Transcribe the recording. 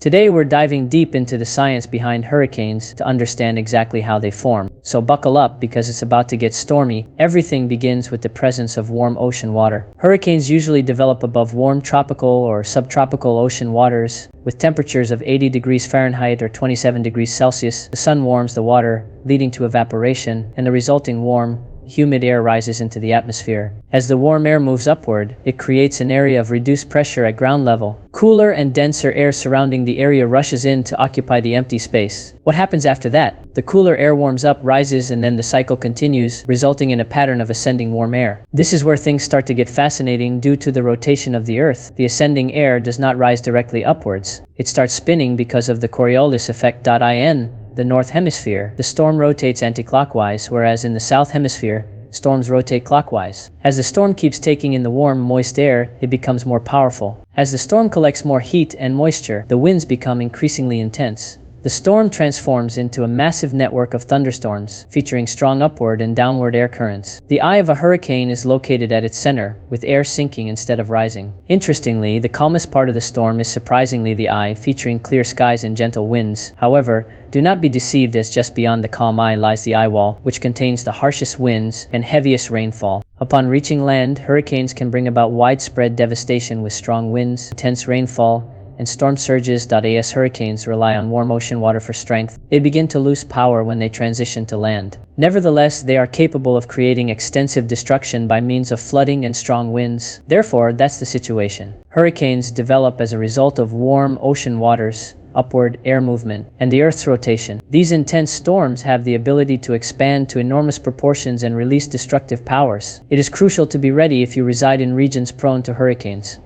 Today we're diving deep into the science behind hurricanes to understand exactly how they form. So buckle up because it's about to get stormy. Everything begins with the presence of warm ocean water. Hurricanes usually develop above warm tropical or subtropical ocean waters with temperatures of 80 degrees Fahrenheit or 27 degrees Celsius. The sun warms the water, leading to evaporation, and the resulting warm, humid air rises into the atmosphere. As the warm air moves upward, it creates an area of reduced pressure at ground level. Cooler and denser air surrounding the area rushes in to occupy the empty space. What happens after that? The cooler air warms up, rises, and then the cycle continues, resulting in a pattern of ascending warm air. This is where things start to get fascinating. Due to the rotation of the Earth, the ascending air does not rise directly upwards. It starts spinning because of the Coriolis effect. In the North Hemisphere, the storm rotates anti-clockwise, whereas in the South Hemisphere, storms rotate clockwise. As the storm keeps taking in the warm, moist air, it becomes more powerful. As the storm collects more heat and moisture, the winds become increasingly intense. The storm transforms into a massive network of thunderstorms, featuring strong upward and downward air currents. The eye of a hurricane is located at its center, with air sinking instead of rising. Interestingly, the calmest part of the storm is surprisingly the eye, featuring clear skies and gentle winds. However, do not be deceived, as just beyond the calm eye lies the eye wall, which contains the harshest winds and heaviest rainfall. Upon reaching land, hurricanes can bring about widespread devastation with strong winds, intense rainfall, and storm surges. As hurricanes rely on warm ocean water for strength, they begin to lose power when they transition to land. Nevertheless, they are capable of creating extensive destruction by means of flooding and strong winds. Therefore, that's the situation. Hurricanes develop as a result of warm ocean waters, upward air movement, and the Earth's rotation. These intense storms have the ability to expand to enormous proportions and release destructive powers. It is crucial to be ready if you reside in regions prone to hurricanes.